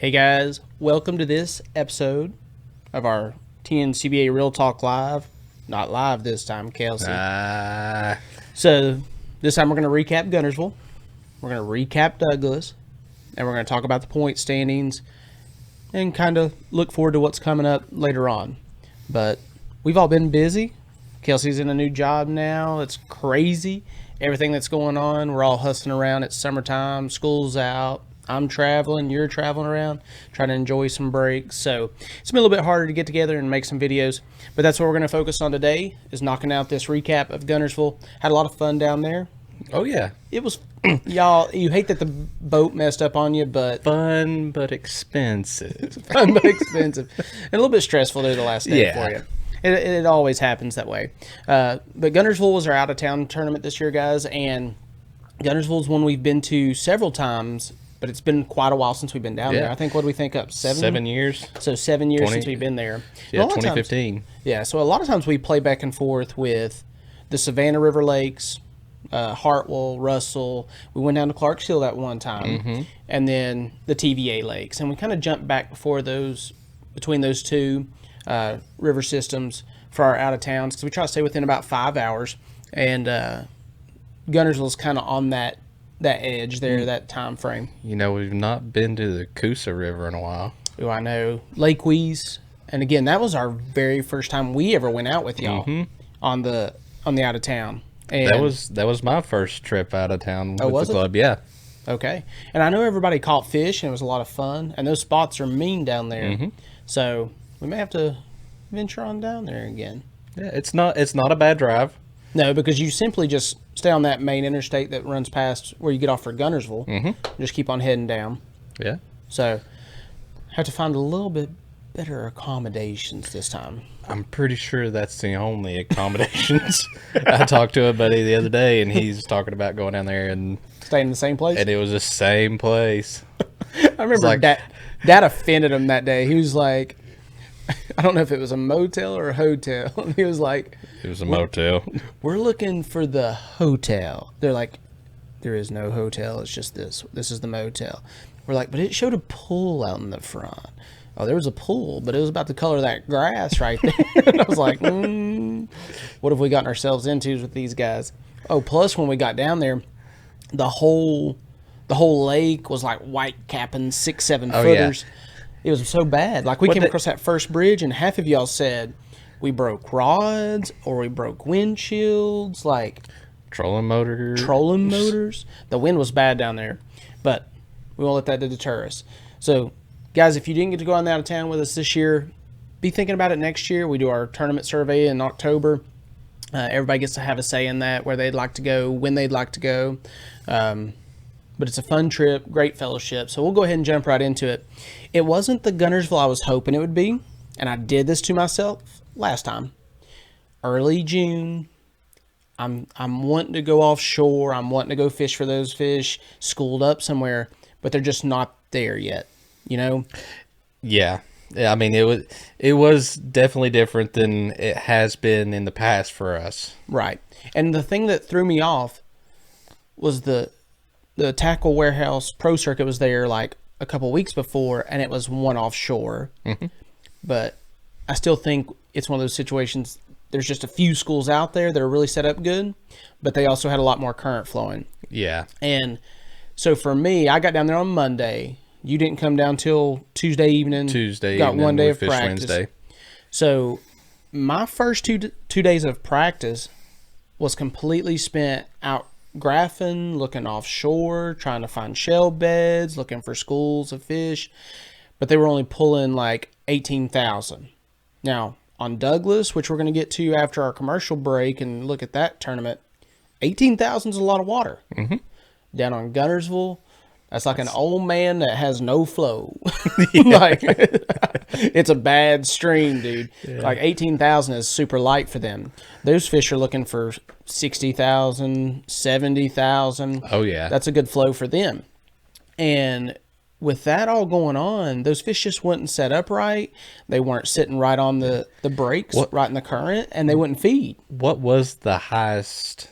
Hey guys, welcome to this episode of our TNCBA Real Talk Live. Not live this time, Kelsey. So this time we're going to recap Guntersville, we're going to recap Douglas, and we're going to talk about the point standings and kind of look forward to what's coming up later on. But we've all been busy. Kelsey's in a new job now. It's crazy. Everything that's going on, we're all hustling around. It's summertime, school's out. I'm traveling, you're traveling around, trying to enjoy some breaks. So it's been a little bit harder to get together and make some videos. But that's what we're going to focus on today, is knocking out this recap of Guntersville. Had a lot of fun down there. Oh, yeah. It was, y'all, you hate that the boat messed up on you, but... Fun, but expensive. Fun, but expensive. And a little bit stressful there the last day for you. It always happens that way. But Guntersville was our out-of-town tournament this year, guys. And Guntersville is one we've been to several times, but it's been quite a while since we've been down there. I think, what do we think up? 7 years. So 7 years since we've been there. Yeah, 2015. So a lot of times we play back and forth with the Savannah River Lakes, Hartwell, Russell. We went down to Clarksville that one time, and then the TVA Lakes. And we kind of jumped back between those two river systems for our out of towns, because we try to stay within about 5 hours. And Guntersville's kind of on that edge there, that time frame. You know, we've not been to the Coosa River in a while. Oh, I know. Lake Wees. And again, that was our very first time we ever went out with y'all on the out of town. And that was my first trip out of town with the club. Yeah. Okay. And I know everybody caught fish, and it was a lot of fun. And those spots are mean down there. So we may have to venture on down there again. Yeah, it's not a bad drive. No, because you simply just stay on that main interstate that runs past where you get off for Guntersville. Just keep on heading down. Yeah. So have to find a little bit better accommodations this time. I'm pretty sure that's the only accommodations. I talked to a buddy the other day, and he's talking about going down there and staying in the same place. And it was the same place. I remember Dad offended him that day. He was like, I don't know if it was a motel or a hotel. He was like, it was a motel. We're looking for the hotel. They're like, there is no hotel. It's just this. This is the motel. We're like, but it showed a pool out in the front. Oh, there was a pool, but it was about the color of that grass right there. And I was like, what have we gotten ourselves into with these guys? Oh, plus when we got down there, the whole lake was like white capping 6-7 footers. Yeah. It was so bad. Like, we came across that first bridge, and half of y'all said we broke rods or we broke windshields, like trolling motors. The wind was bad down there, but we won't let that deter us. So, guys, if you didn't get to go on out of town with us this year, be thinking about it next year. We do our tournament survey in October. Everybody gets to have a say in that, where they'd like to go, when they'd like to go. But it's a fun trip, great fellowship. So we'll go ahead and jump right into it. It wasn't the Guntersville I was hoping it would be, and I did this to myself last time. Early June, I'm wanting to go offshore. I'm wanting to go fish for those fish, schooled up somewhere, but they're just not there yet, you know? Yeah. I mean, it was definitely different than it has been in the past for us. Right. And the thing that threw me off was the Tackle Warehouse Pro Circuit was there like a couple weeks before, and it was one offshore. But I still think it's one of those situations, there's just a few schools out there that are really set up good, but they also had a lot more current flowing. Yeah. And so for me, I got down there on Monday. You didn't come down till Tuesday evening. Got 1 day of practice. Wednesday. So my first two days of practice was completely spent out graphing, looking offshore, trying to find shell beds, looking for schools of fish, but they were only pulling like 18,000. Now on Douglas, which we're going to get to after our commercial break and look at that tournament, 18,000 is a lot of water. Down on Guntersville, that's like an old man that has no flow. Like, it's a bad stream, dude. Yeah. Like 18,000 is super light for them. Those fish are looking for 60,000, 70,000. Oh, yeah. That's a good flow for them. And with that all going on, those fish just wouldn't set up right. They weren't sitting right on the brakes, right in the current, and they wouldn't feed. What was the highest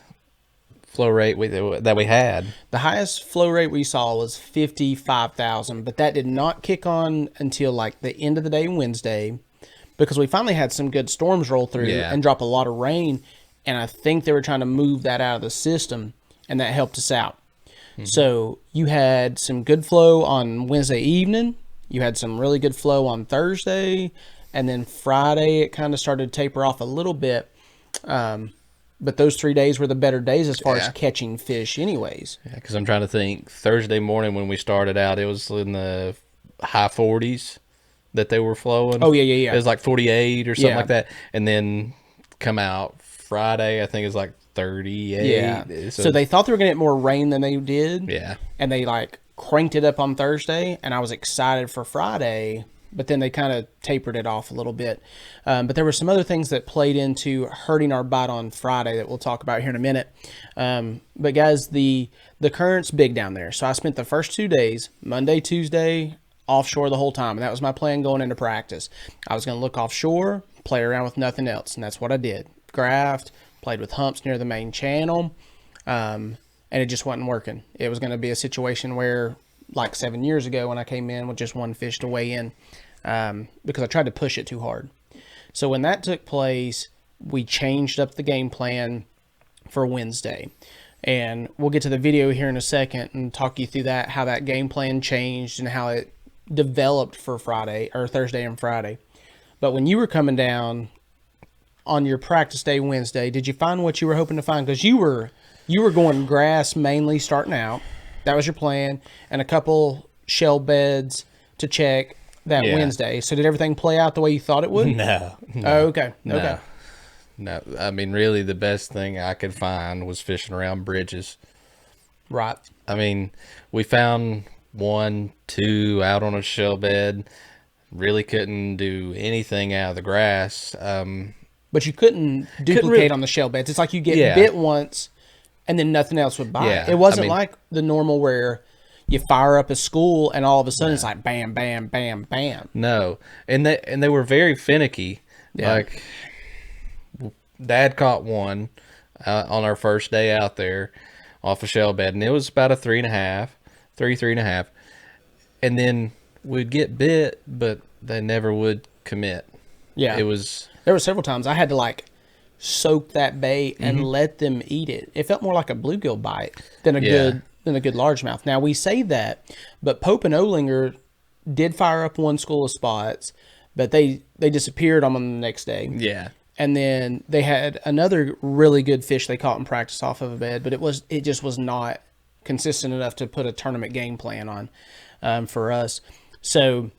flow rate that we had. The highest flow rate we saw was 55,000, but that did not kick on until like the end of the day Wednesday, because we finally had some good storms roll through and drop a lot of rain, and I think they were trying to move that out of the system, and that helped us out. So you had some good flow on Wednesday evening, you had some really good flow on Thursday, and then Friday it kind of started to taper off a little bit. But those 3 days were the better days as far as catching fish anyways. Yeah, because I'm trying to think. Thursday morning when we started out, it was in the high 40s that they were flowing. Oh, yeah. It was like 48 or something like that. And then come out Friday, I think it was like 38. Yeah. So they thought they were going to get more rain than they did. Yeah. And they like cranked it up on Thursday, and I was excited for Friday, but then they kind of tapered it off a little bit. But there were some other things that played into hurting our bite on Friday that we'll talk about here in a minute. But guys, the current's big down there. So I spent the first 2 days, Monday, Tuesday, offshore the whole time. And that was my plan going into practice. I was going to look offshore, play around with nothing else. And that's what I did. Graphed, played with humps near the main channel. And it just wasn't working. It was going to be a situation where, like 7 years ago when I came in with just one fish to weigh in, because I tried to push it too hard. So when that took place, we changed up the game plan for Wednesday. And we'll get to the video here in a second and talk you through that, how that game plan changed and how it developed for Friday or Thursday and Friday. But when you were coming down on your practice day Wednesday, did you find what you were hoping to find? Because you were going grass mainly starting out. That was your plan, and a couple shell beds to check that Wednesday. So did everything play out the way you thought it would? No. Oh, okay. Okay. No. I mean, really, the best thing I could find was fishing around bridges. Right. I mean, we found 1, 2 out on a shell bed. Really couldn't do anything out of the grass. But you couldn't duplicate on the shell beds. It's like you get bit once, and then nothing else would bite. Yeah, It wasn't like the normal where you fire up a school and all of a sudden it's like bam, bam, bam, bam. No, and they were very finicky. Yeah. Like Dad caught one on our first day out there off a shell bed, and it was about a 3.5, and then we'd get bit, but they never would commit. Yeah, there were several times I had to like soak that bait and let them eat it. It felt more like a bluegill bite than a good largemouth. Now we say that, but Pope and Olinger did fire up one school of spots, but they disappeared on them the next day. Yeah. And then they had another really good fish they caught in practice off of a bed, but it just was not consistent enough to put a tournament game plan on for us. So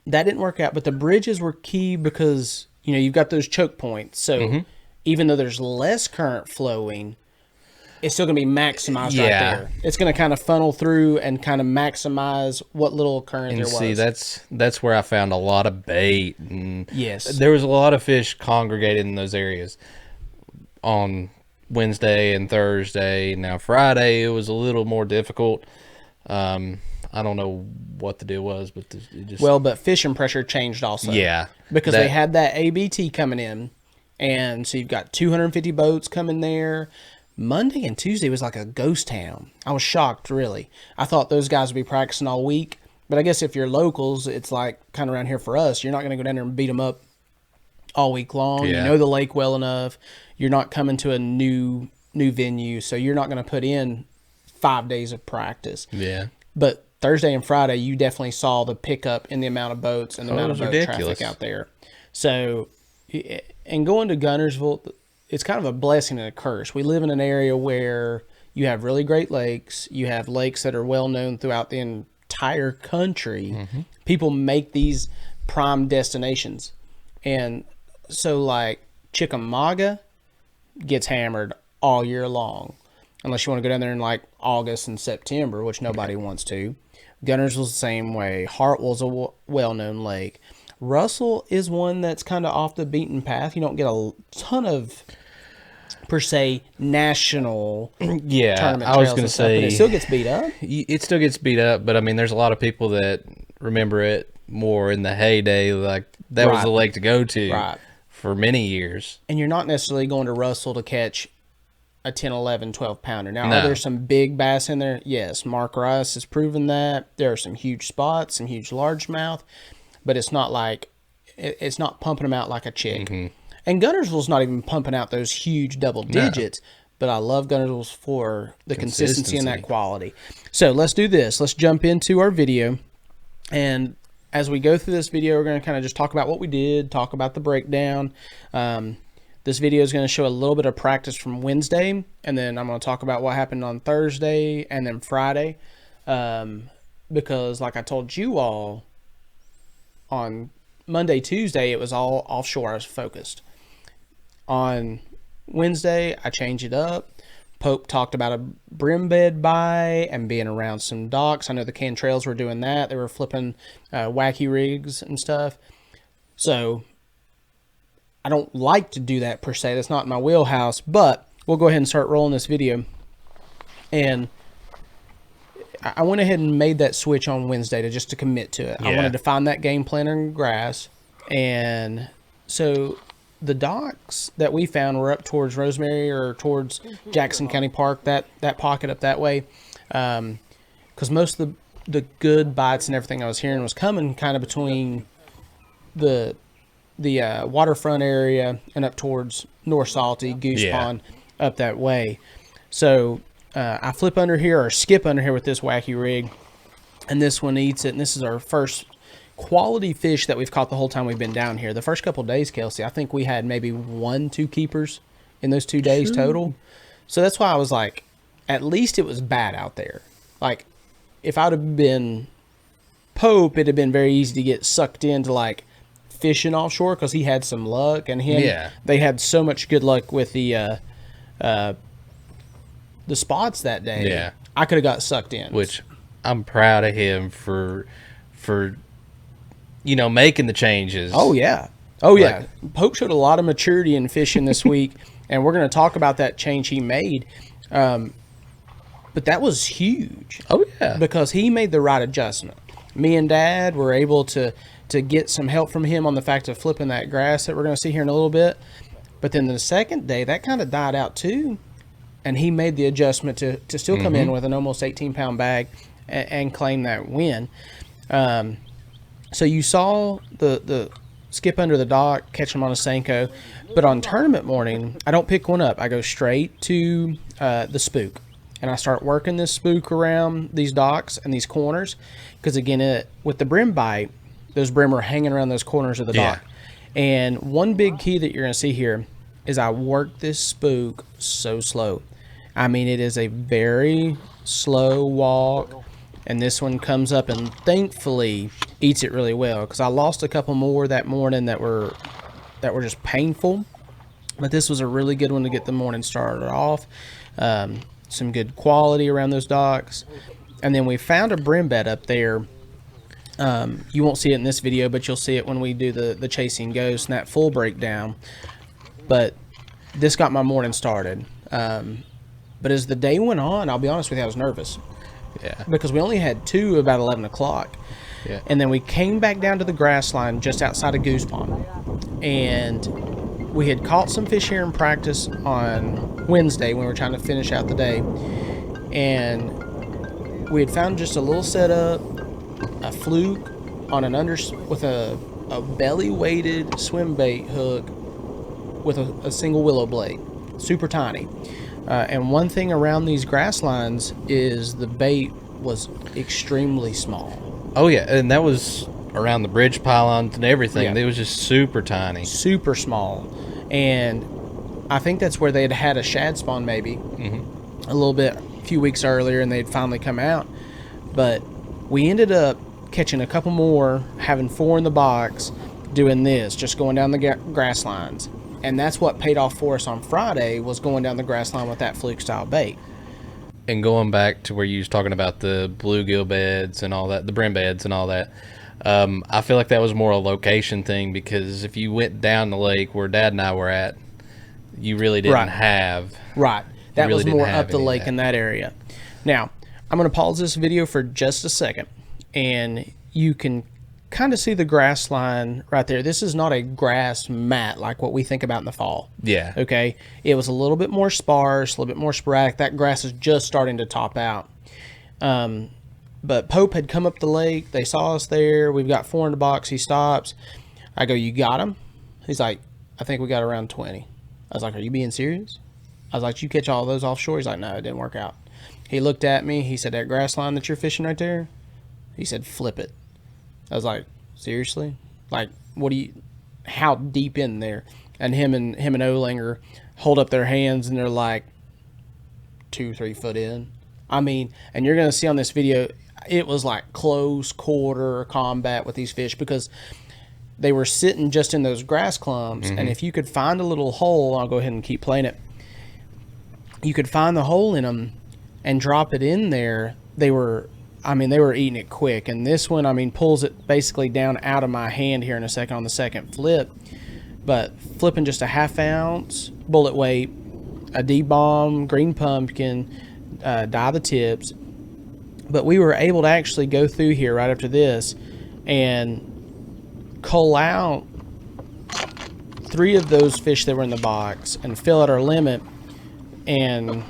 that didn't work out, but the bridges were key because, you know, you've got those choke points. So even though there's less current flowing, it's still going to be maximized right there. It's going to kind of funnel through and kind of maximize what little current there was. See, that's where I found a lot of bait. And yes. There was a lot of fish congregated in those areas on Wednesday and Thursday. Now, Friday, it was a little more difficult. I don't know what the deal was, but it just... Well, but fishing pressure changed also. Yeah. Because they had that ABT coming in, and so you've got 250 boats coming there. Monday and Tuesday was like a ghost town. I was shocked, really. I thought those guys would be practicing all week, but I guess if you're locals, it's like kind of around here for us. You're not going to go down there and beat them up all week long. Yeah. You know the lake well enough. You're not coming to a new venue, so you're not going to put in 5 days of practice. Yeah. But Thursday and Friday, you definitely saw the pickup in the amount of boats and the amount of boat traffic out there. So, and going to Guntersville, it's kind of a blessing and a curse. We live in an area where you have really great lakes. You have lakes that are well known throughout the entire country. People make these prime destinations. And so like Chickamauga gets hammered all year long, unless you want to go down there in like August and September, which nobody wants to. Guntersville's the same way. Hartwell's a well-known lake. Russell is one that's kind of off the beaten path. You don't get a ton of, per se, national tournament I was going to say, but it still gets beat up. It still gets beat up, but I mean, there's a lot of people that remember it more in the heyday. Like that was the lake to go to for many years. And you're not necessarily going to Russell to catch a 10, 11, 12 pounder. Now, are there some big bass in there? Yes. Mark Rice has proven that. There are some huge spots, some huge largemouth, but it's not like, it's not pumping them out like a chick. And Guntersville's not even pumping out those huge double digits, but I love Guntersville's for the consistency and that quality. So let's do this. Let's jump into our video. And as we go through this video, we're going to kind of just talk about what we did, talk about the breakdown. This video is going to show a little bit of practice from Wednesday, and then I'm going to talk about what happened on Thursday and then Friday. Because like I told you all, on Monday, Tuesday, it was all offshore. I was focused. On Wednesday, I changed it up. Pope talked about a brim bed buy and being around some docks. I know the Cantrells were doing that. They were flipping wacky rigs and stuff. So I don't like to do that per se. That's not my wheelhouse, but we'll go ahead and start rolling this video. And I went ahead and made that switch on Wednesday to commit to it. I wanted to find that game plan in grass. And so the docks that we found were up towards Rosemary or towards Jackson County Park, that pocket up that way. Because most of the good bites and everything I was hearing was coming kind of between the waterfront area and up towards North Salty, Goose Pond, up that way. So I flip under here or skip under here with this wacky rig, and this one eats it. And this is our first quality fish that we've caught the whole time we've been down here. The first couple of days, Kelsey, I think we had maybe 1-2 keepers in those 2 days total. So that's why I was like, at least it was bad out there. Like, if I would have been Pope, it'd have been very easy to get sucked into like fishing offshore because he had some luck, and they had so much good luck with the spots that day. Yeah, I could have got sucked in. Which I'm proud of him for making the changes. Oh yeah. Pope showed a lot of maturity in fishing this week, and we're going to talk about that change he made. But that was huge. Oh yeah, because he made the right adjustment. Me and Dad were able to get some help from him on the fact of flipping that grass that we're going to see here in a little bit. But then the second day, that kind of died out too. And he made the adjustment to still come in with an almost 18-pound bag and claim that win. So you saw the skip under the dock, catch him on a Senko. But on tournament morning, I don't pick one up. I go straight to the spook. And I start working this spook around these docks and these corners. Because again, with the brim bite, those brim are hanging around those corners of the dock. And one big key that you're going to see here is I work this spook so slow. I mean, it is a very slow walk. And this one comes up and thankfully eats it really well. Because I lost a couple more that morning that were just painful. But this was a really good one to get the morning started off. Some good quality around those docks. And then we found a brim bed up there. You won't see it in this video, but you'll see it when we do the Chasing Ghost and that full breakdown. But this got my morning started. But as the day went on, I'll be honest with you, I was nervous. Yeah. Because we only had 2 about 11 o'clock. Yeah. And then we came back down to the grass line just outside of Goose Pond. And we had caught some fish here in practice on Wednesday when we were trying to finish out the day. And we had found just a little setup, a fluke on an with a belly weighted swim bait hook with a single willow blade, super tiny. And one thing around these grass lines is the bait was extremely small. Oh yeah, and that was around the bridge pylons and everything. It was just super tiny, super small. And I think that's where they had a shad spawn maybe a little bit a few weeks earlier, and they'd finally come out. But we ended up catching a couple more, having 4 in the box, doing this, just going down the grass lines. And that's what paid off for us on Friday, was going down the grass line with that fluke style bait. And going back to where you was talking about the bluegill beds and all that, the brim beds and all that, I feel like that was more a location thing, because if you went down the lake where Dad and I were at, you really didn't have... Right. That really was more up the lake in that area. Now, I'm going to pause this video for just a second, and you can kind of see the grass line right there. This is not a grass mat like what we think about in the fall. Yeah. Okay. It was a little bit more sparse, a little bit more sporadic. That grass is just starting to top out. But Pope had come up the lake. They saw us there. We've got 4 in the box. He stops. I go, you got him? He's like, I think we got around 20. I was like, are you being serious? I was like, did you catch all those offshore? He's like, no, it didn't work out. He looked at me. He said, that grass line that you're fishing right there? He said, flip it. I was like, seriously? Like, how deep in there? And him and Olinger hold up their hands and they're like 2-3 foot in. I mean, and you're going to see on this video, it was like close quarter combat with these fish because they were sitting just in those grass clumps. And if you could find a little hole, I'll go ahead and keep playing it. You could find the hole in them and drop it in there. They were eating it quick. And this one, pulls it basically down out of my hand here in a second on the second flip. But flipping just a 1/2 ounce bullet weight, a D-bomb, green pumpkin, dye the tips. But we were able to actually go through here right after this and cull out 3 of those fish that were in the box and fill out our limit. And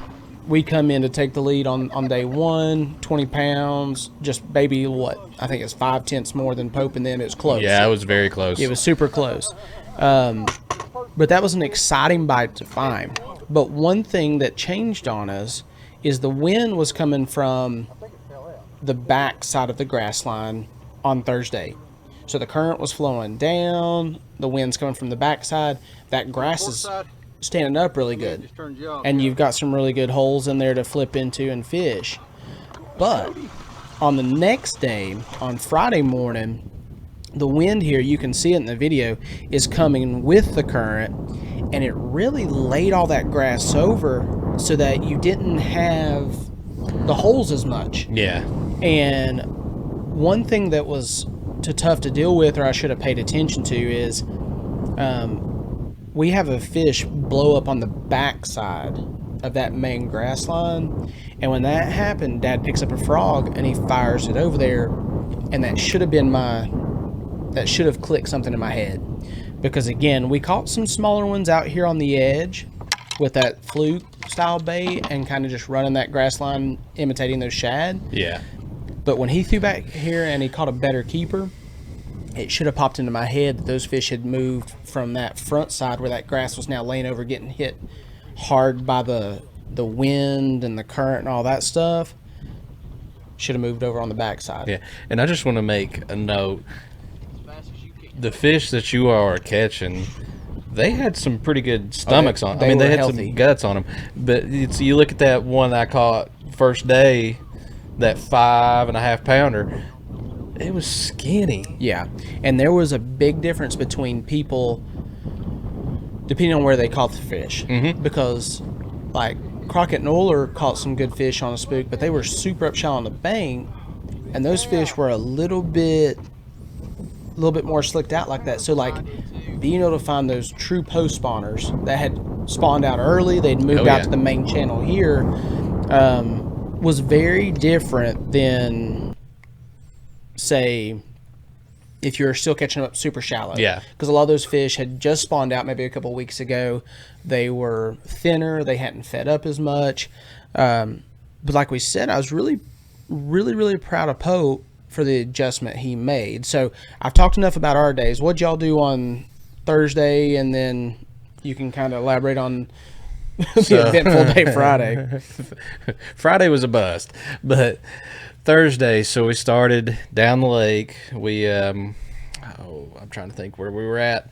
we come in to take the lead on day 1, 20 pounds, just maybe I think it's 5/10 more than Pope and them. It was close. Yeah, it was very close. It was super close. But that was an exciting bite to find. But one thing that changed on us is the wind was coming from the back side of the grass line on Thursday. So the current was flowing down, the wind's coming from the back side. That grass is standing up really good. And you've got some really good holes in there to flip into and fish. But on the next day, on Friday morning, the wind here, you can see it in the video, is coming with the current, and it really laid all that grass over so that you didn't have the holes as much. Yeah. And one thing that was tough to deal with, or I should have paid attention to, is we have a fish blow up on the back side of that main grass line, and when that happened, Dad picks up a frog and he fires it over there, and that should have clicked something in my head, because again, we caught some smaller ones out here on the edge with that fluke style bait and kind of just running that grass line imitating those shad. Yeah. But when he threw back here and he caught a better keeper, it should have popped into my head that those fish had moved from that front side where that grass was now laying over, getting hit hard by the wind and the current and all that stuff. Should have moved over on the back side. Yeah. And I just want to make a note. The fish that you are catching, they had some pretty good stomachs on. They had healthy. Some guts on them. But you look at that one I caught first day, that 5.5 pounder. It was skinny. Yeah, and there was a big difference between people depending on where they caught the fish. Because like Crockett and Euler caught some good fish on a spook, but they were super up shallow on the bank, and those fish were a little bit more slicked out like that. So like being able to find those true post spawners that had spawned out early, they'd moved out to the main channel here, was very different than, say, if you're still catching up super shallow. Yeah. Because a lot of those fish had just spawned out maybe a couple of weeks ago. They were thinner. They hadn't fed up as much. But like we said, I was really, really, really proud of Pope for the adjustment he made. So I've talked enough about our days. What'd y'all do on Thursday? And then you can kind of elaborate on the eventful day Friday. Friday was a bust, but Thursday, so we started down the lake. We I'm trying to think where we were at.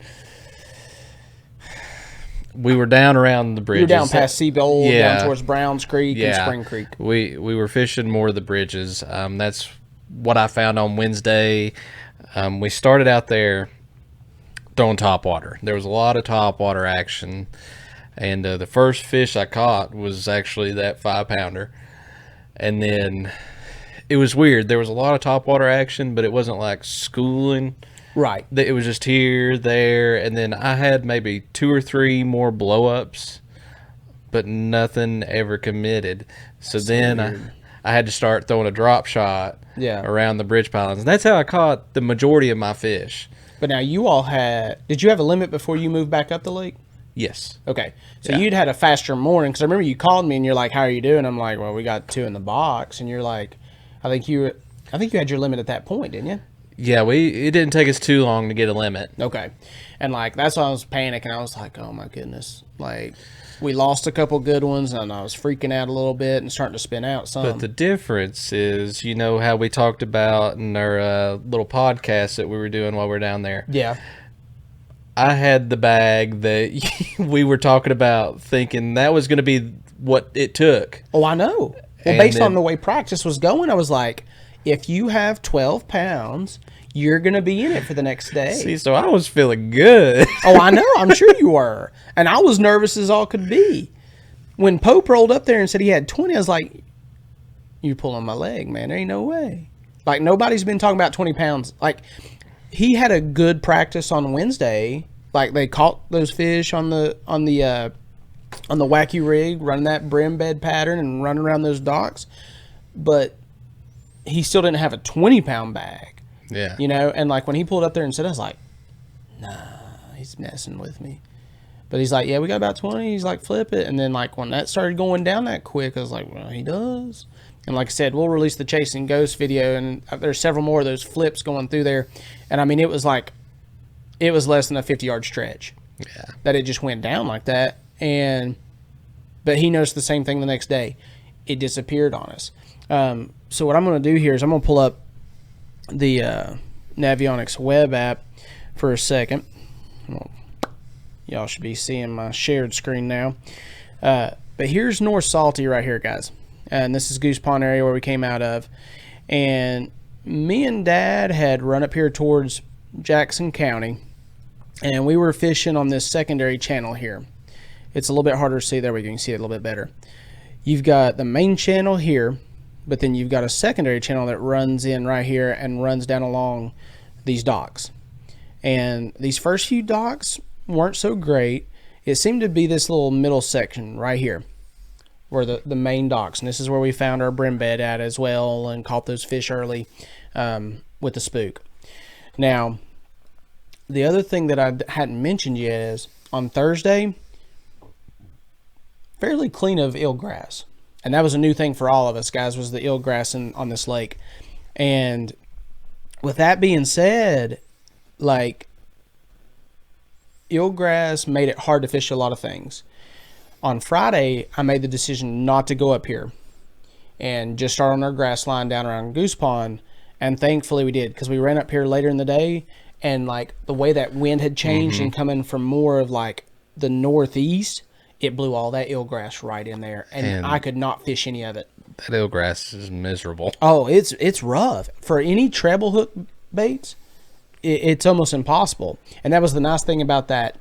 We were down around the bridges. You were down past Seabold, down towards Browns Creek and Spring Creek. We were fishing more of the bridges. That's what I found on Wednesday. We started out there throwing topwater. There was a lot of topwater action. And the first fish I caught was actually that 5-pounder. And then it was weird. There was a lot of topwater action, but it wasn't like schooling. Right. It was just here, there, and then I had maybe 2 or 3 more blow-ups, but nothing ever committed. So then I had to start throwing a drop shot around the bridge pylons. And that's how I caught the majority of my fish. But now you all did you have a limit before you moved back up the lake? Yes. Okay. So you'd had a faster morning, because I remember you called me and you're like, how are you doing? I'm like, well, we got 2 in the box. And you're like, I think you had your limit at that point, didn't you? Yeah, it didn't take us too long to get a limit. Okay. And like, that's why I was panicking. I was like, oh my goodness. Like, we lost a couple good ones and I was freaking out a little bit and starting to spin out some. But the difference is, you know how we talked about in our little podcast that we were doing while we were down there? Yeah. I had the bag that we were talking about, thinking that was going to be what it took. Oh, I know. Well, based on the way practice was going, I was like, if you have 12 pounds, you're going to be in it for the next day. See, so I was feeling good. Oh, I know. I'm sure you were. And I was nervous as all could be. When Pope rolled up there and said he had 20, I was like, you're pulling my leg, man. There ain't no way. Like, nobody's been talking about 20 pounds. Like, he had a good practice on Wednesday. Like, they caught those fish on the wacky rig, running that brim bed pattern and running around those docks. But he still didn't have a 20-pound bag. Yeah. You know, and like when he pulled up there and said, I was like, nah, he's messing with me. But he's like, yeah, we got about 20. He's like, flip it. And then like when that started going down that quick, I was like, well, he does. And like I said, we'll release the Chasing Ghost video, and there's several more of those flips going through there. And I mean, it was less than a 50-yard stretch. Yeah. That it just went down like that. But he noticed the same thing the next day. It disappeared on us. So what I'm going to do here is I'm going to pull up the Navionics web app for a second. Y'all should be seeing my shared screen now. But here's North Salty right here, guys. And this is Goose Pond area where we came out of. And me and Dad had run up here towards Jackson County. And we were fishing on this secondary channel here. It's a little bit harder to see. There we go. You can see it a little bit better. You've got the main channel here, but then you've got a secondary channel that runs in right here and runs down along these docks. And these first few docks weren't so great. It seemed to be this little middle section right here where the main docks. And this is where we found our brim bed at as well and caught those fish early with the spook. Now, the other thing that I hadn't mentioned yet is on Thursday, fairly clean of eelgrass. And that was a new thing for all of us, guys, was the eelgrass on this lake. And with that being said, like, eelgrass made it hard to fish a lot of things. On Friday, I made the decision not to go up here and just start on our grass line down around Goose Pond. And thankfully we did, because we ran up here later in the day, and like the way that wind had changed and coming from more of like the northeast, it blew all that eelgrass right in there, and I could not fish any of it. That eelgrass is miserable. Oh, it's rough. For any treble hook baits, it's almost impossible. And that was the nice thing about that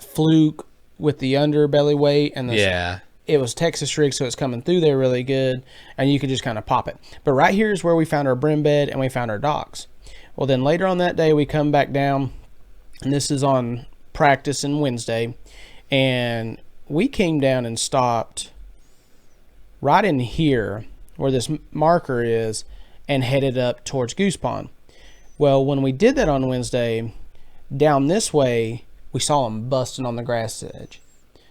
fluke with the underbelly weight. And it was Texas rig, so it's coming through there really good, and you could just kind of pop it. But right here is where we found our brim bed and we found our docks. Well, then later on that day, we come back down, and this is on practice and Wednesday. And we came down and stopped right in here where this marker is and headed up towards Goose Pond. Well, when we did that on Wednesday, down this way, we saw them busting on the grass edge.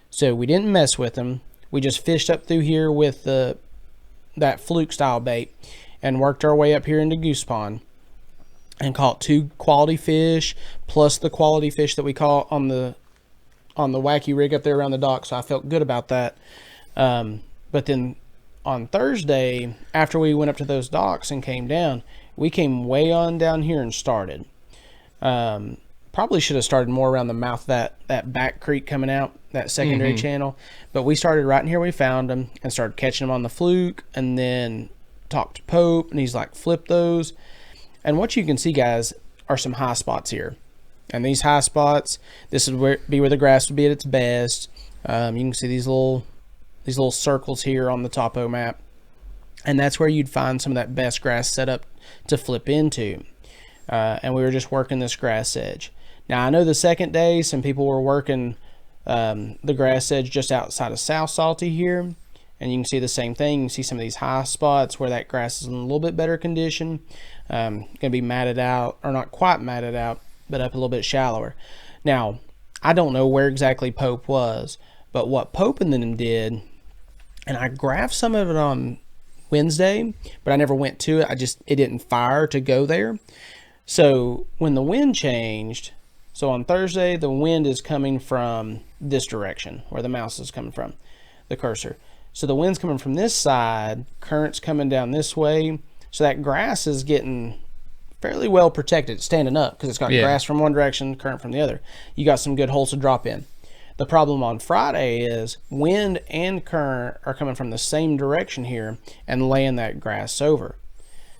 So we didn't mess with them. We just fished up through here with that fluke style bait and worked our way up here into Goose Pond and caught 2 quality fish plus the quality fish that we caught on the wacky rig up there around the dock, so I felt good about that. But then on Thursday, after we went up to those docks and came down, we came way on down here and started. Probably should have started more around the mouth of that back creek coming out, that secondary channel. But we started right in here. We found them and started catching them on the fluke, and then talked to Pope, and he's like, flip those. And what you can see, guys, are some high spots here. And these high spots, this would be where the grass would be at its best. You can see these little circles here on the topo map. And that's where you'd find some of that best grass set up to flip into. And we were just working this grass edge. Now, I know the second day, some people were working the grass edge just outside of South Salty here. And you can see the same thing. You can see some of these high spots where that grass is in a little bit better condition. Going to be matted out, or not quite matted out, but up a little bit shallower. Now, I don't know where exactly Pope was, but what Pope and them did, and I graphed some of it on Wednesday, but I never went to it. It didn't fire to go there. So when the wind changed, so on Thursday, the wind is coming from this direction, where the mouse is coming from, the cursor. So the wind's coming from this side, current's coming down this way. So that grass is getting fairly well protected, standing up, because it's got grass from one direction, current from the other. You got some good holes to drop in. The problem on Friday is wind and current are coming from the same direction here and laying that grass over.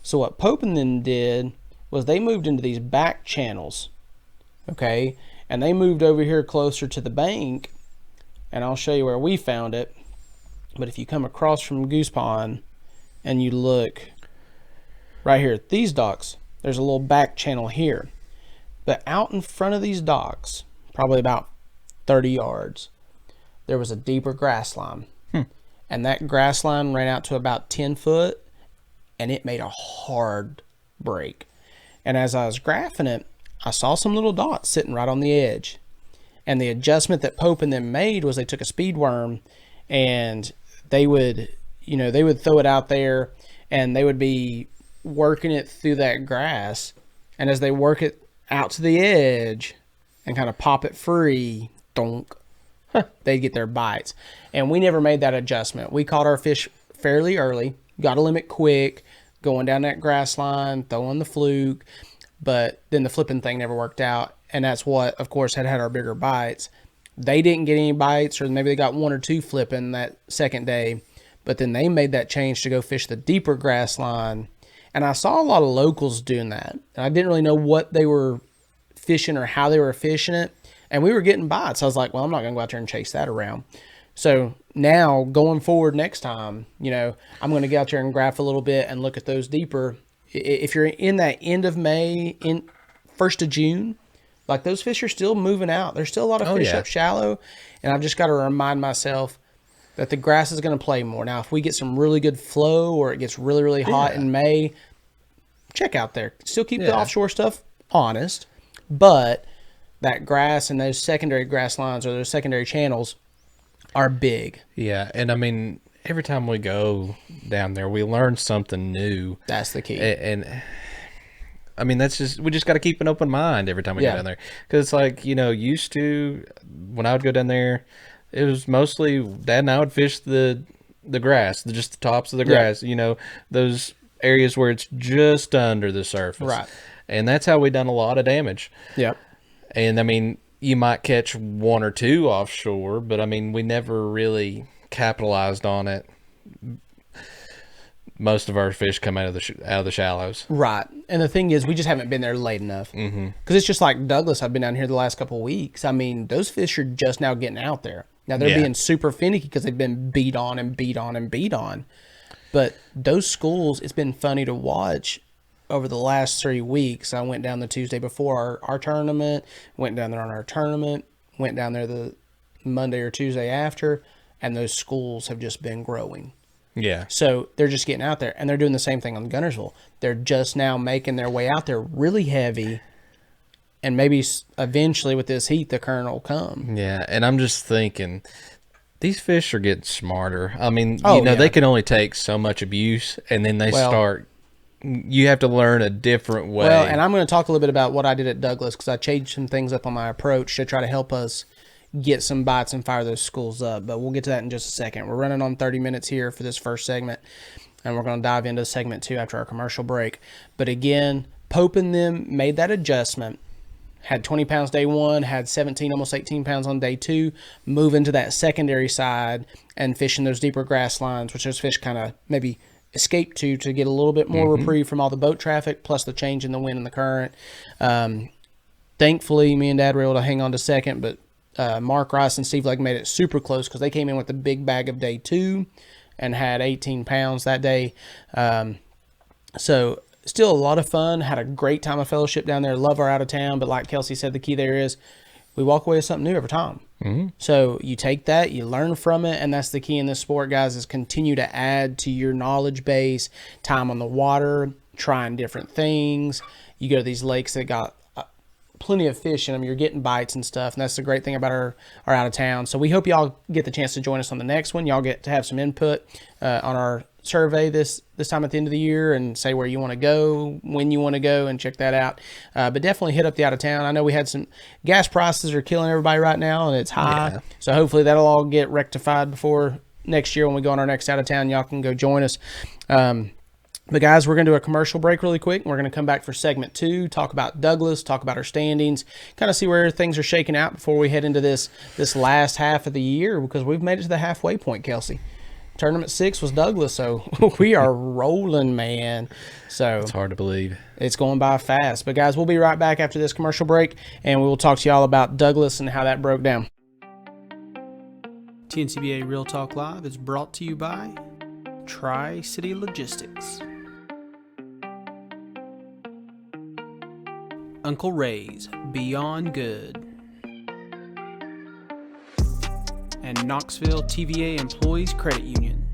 So what Pope and them did was they moved into these back channels, okay? And they moved over here closer to the bank, and I'll show you where we found it. But if you come across from Goose Pond and you look right here at these docks, there's a little back channel here. But out in front of these docks, probably about 30 yards, there was a deeper grass line. And that grass line ran out to about 10 foot, and it made a hard break. And as I was graphing it, I saw some little dots sitting right on the edge. And the adjustment that Pope and them made was they took a speed worm, and they would throw it out there, and they would be working it through that grass. And as they work it out to the edge and kind of pop it free, donk, they'd get their bites. And we never made that adjustment. We caught our fish fairly early, got a limit quick, going down that grass line, throwing the fluke, but then the flipping thing never worked out. And that's what, of course, had our bigger bites. They didn't get any bites, or maybe they got one or two flipping that second day, but then they made that change to go fish the deeper grass line. And I saw a lot of locals doing that. And I didn't really know what they were fishing or how they were fishing it. And we were getting bites. I was like, well, I'm not going to go out there and chase that around. So now going forward next time, I'm going to get out there and graph a little bit and look at those deeper. If you're in that end of May, in 1st of June, like those fish are still moving out. There's still a lot of fish up shallow. And I've just got to remind myself that the grass is going to play more. Now, if we get some really good flow or it gets really, really hot in May, check out there. Still keep the offshore stuff honest. But that grass and those secondary grass lines or those secondary channels are big. Yeah. And I mean, every time we go down there, we learn something new. That's the key. And I mean, we just got to keep an open mind every time we go down there. Because it's like, used to, when I would go down there, it was mostly Dad and I would fish the grass, just the tops of the grass, those areas where it's just under the surface. Right. And that's how we done a lot of damage. Yep. And I mean, you might catch one or two offshore, but I mean, we never really capitalized on it. Most of our fish come out of the shallows. Right. And the thing is, we just haven't been there late enough. Because it's just like Douglas. I've been down here the last couple of weeks. I mean, those fish are just now getting out there. Now, they're being super finicky because they've been beat on and beat on and beat on. But those schools, it's been funny to watch over the last 3 weeks. I went down the Tuesday before our tournament, went down there on our tournament, went down there the Monday or Tuesday after, and those schools have just been growing. Yeah. So they're just getting out there, and they're doing the same thing on Guntersville. They're just now making their way out there really heavy, and maybe eventually with this heat, the current will come. Yeah, and I'm just thinking, these fish are getting smarter. I mean, they can only take so much abuse, and then they start. You have to learn a different way. Well, and I'm going to talk a little bit about what I did at Douglas, because I changed some things up on my approach to try to help us get some bites and fire those schools up. But we'll get to that in just a second. We're running on 30 minutes here for this first segment, and we're going to dive into segment 2 after our commercial break. But again, Pope and them made that adjustment. Had 20 pounds day 1, had 17, almost 18 pounds on day 2, move into that secondary side and fishing those deeper grass lines, which those fish kind of maybe escape to get a little bit more reprieve from all the boat traffic, plus the change in the wind and the current. Thankfully, me and Dad were able to hang on to second, but Mark Rice and Steve Legg made it super close because they came in with the big bag of day 2 and had 18 pounds that day. So still a lot of fun. Had a great time of fellowship down there. Love our out of town, but like Kelsey said, the key there is we walk away with something new every time. Mm-hmm. So you take that, you learn from it, and that's the key in this sport, guys, is continue to add to your knowledge base, time on the water, trying different things. You go to these lakes that got plenty of fish in them. You're getting bites and stuff, and that's the great thing about our out of town. So we hope y'all get the chance to join us on the next one. Y'all get to have some input on our survey this time at the end of the year and say where you want to go, when you want to go, and check that out. But definitely hit up the out of town. I know we had some gas prices are killing everybody right now, and it's high. Yeah. So hopefully that'll all get rectified before next year when we go on our next out of town. Y'all can go join us. But guys, we're going to do a commercial break really quick. We're going to come back for segment 2, talk about Douglas, talk about our standings, kind of see where things are shaking out before we head into this last half of the year, because we've made it to the halfway point, Kelsey. Tournament 6 was Douglas, so we are rolling, man. So it's hard to believe. It's going by fast. But guys, we'll be right back after this commercial break, and we will talk to y'all about Douglas and how that broke down. TNCBA Real Talk Live is brought to you by Tri-City Logistics, Uncle Ray's Beyond Good, and Knoxville TVA Employees Credit Union.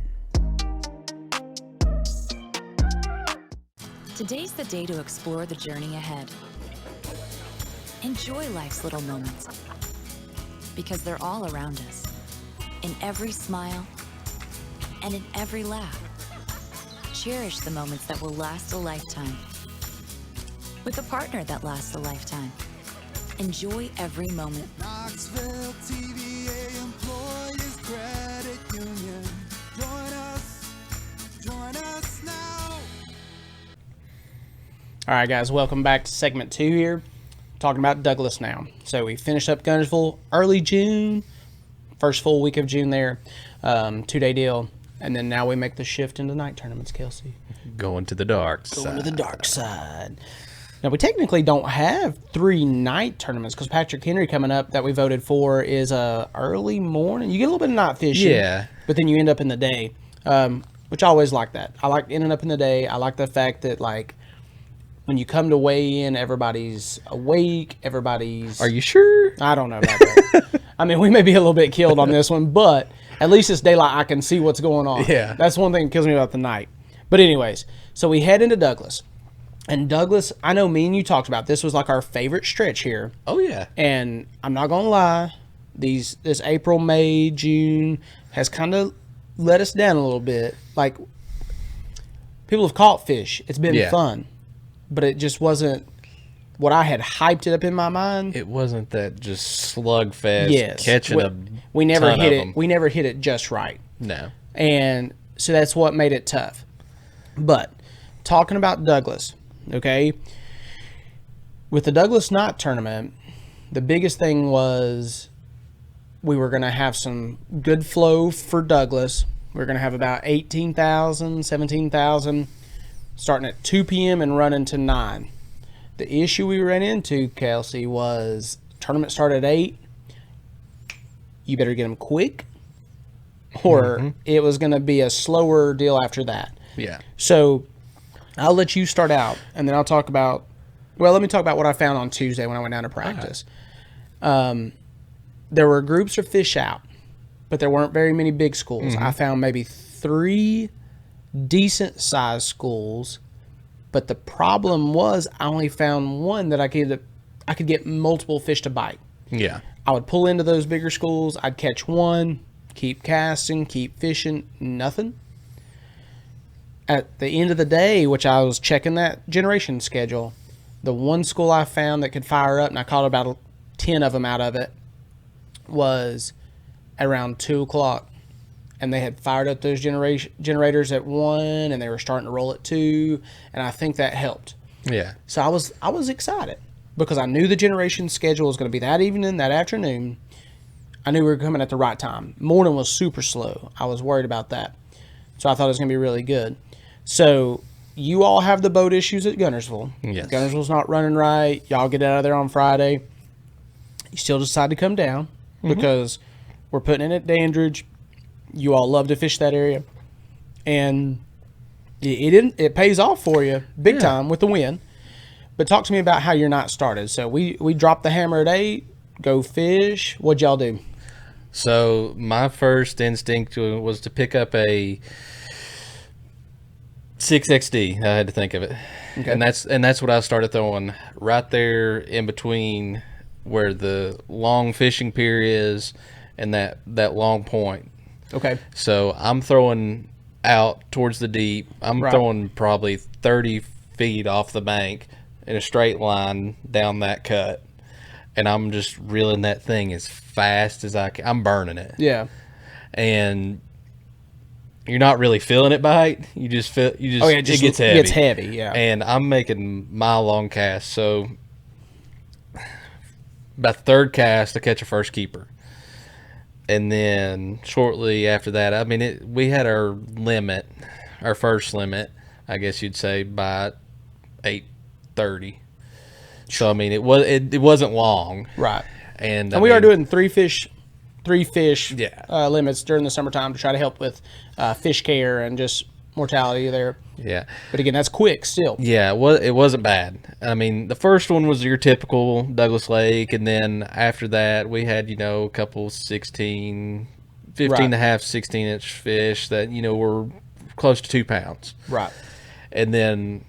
Today's the day to explore the journey ahead. Enjoy life's little moments, because they're all around us, in every smile and in every laugh. Cherish the moments that will last a lifetime. With a partner that lasts a lifetime. Enjoy every moment. Knoxville TVA Employees Credit Union. Join us now. All right, guys, welcome back to segment 2 here. Talking about Douglas now. So we finished up Guntersville early June, first full week of June there, 2-day deal. And then now we make the shift into night tournaments, Kelsey. Going to the dark side. Going to the dark side. Now, we technically don't have 3 night tournaments because Patrick Henry coming up that we voted for is early morning. You get a little bit of night fishing. Yeah. But then you end up in the day, which I always like that. I like ending up in the day. I like the fact that, like, when you come to weigh in, everybody's awake. Everybody's... Are you sure? I don't know about that. I mean, we may be a little bit killed on this one, but at least it's daylight. I can see what's going on. Yeah. That's one thing that kills me about the night. But anyways, so we head into Douglas. And Douglas, I know me and you talked about this was like our favorite stretch here. Oh, yeah. And I'm not going to lie, this April, May, June has kind of let us down a little bit. Like, people have caught fish. It's been fun. But it just wasn't what I had hyped it up in my mind. It wasn't that just slugfest catching we never hit it. We never hit it just right. No. And so that's what made it tough. But talking about Douglas, okay, with the Douglas Night Tournament, the biggest thing was we were going to have some good flow for Douglas. We were going to have about 18,000, 17,000 starting at 2 p.m. and running to 9. The issue we ran into, Kelsey, was tournament started at 8. You better get them quick, or it was going to be a slower deal after that. Yeah. So I'll let you start out, and then I'll talk about, well, let me talk about what I found on Tuesday when I went down to practice. Right. There were groups of fish out, but there weren't very many big schools. I found maybe 3 decent-sized schools, but the problem was I only found one that I could get multiple fish to bite. Yeah. I would pull into those bigger schools. I'd catch one, keep casting, keep fishing, nothing. At the end of the day, which I was checking that generation schedule, the one school I found that could fire up, and I caught about 10 of them out of it, was around 2 o'clock. And they had fired up those generators at 1, and they were starting to roll at 2, and I think that helped. Yeah. So I was excited because I knew the generation schedule was going to be that evening, that afternoon. I knew we were coming at the right time. Morning was super slow. I was worried about that. So I thought it was going to be really good. So you all have the boat issues at Guntersville. Yes. Guntersville's not running right. Y'all get out of there on Friday. You still decide to come down because we're putting in at Dandridge. You all love to fish that area. And it pays off for you big time with the win. But talk to me about how your night started. So we dropped the hammer at 8. go fish? What'd y'all do? So my first instinct was to pick up a 6XD. I had to think of it. Okay. And that's what I started throwing right there in between where the long fishing pier is and that long point. Okay. So I'm throwing out towards the deep. I'm throwing probably 30 feet off the bank in a straight line down that cut. And I'm just reeling that thing as fast as I can. I'm burning it. Yeah. And you're not really feeling it bite. You just feel. It gets heavy. It gets heavy. Yeah. And I'm making mile-long casts. So about the third cast, I catch a first keeper. And then shortly after that, I mean, we had our first limit, I guess you'd say, by 8:30. So I mean, it wasn't long, right? And we are doing three fish limits during the summertime to try to help with fish care and just mortality there. Yeah, but again, that's quick still. Yeah, it wasn't bad. I mean, the first one was your typical Douglas Lake, and then after that, we had a couple 15 and a half, 16-inch fish that were close to 2 pounds. Right, and then.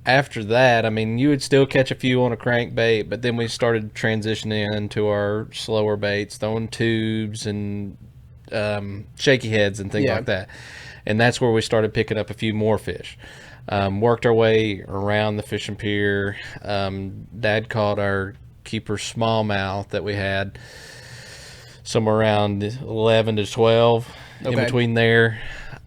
After that, I mean, you would still catch a few on a crankbait, but then we started transitioning into our slower baits, throwing tubes and shaky heads and things like that. And that's where we started picking up a few more fish. Worked our way around the fishing pier. Dad caught our keeper smallmouth that we had somewhere around 11 to 12 in between there.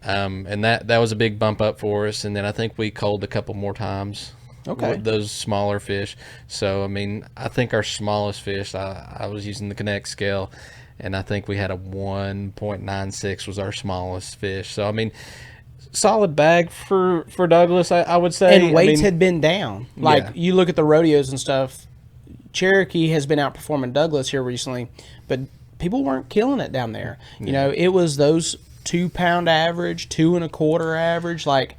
And that was a big bump up for us. And then I think we culled a couple more times. Okay. With those smaller fish. So, I mean, I think our smallest fish, I was using the Connect scale, and I think we had a 1.96 was our smallest fish. So, I mean, solid bag for Douglas, I would say. And weights had been down. Like, you look at the rodeos and stuff, Cherokee has been outperforming Douglas here recently, but people weren't killing it down there. It was those 2 pound average, 2 1/4 average. Like,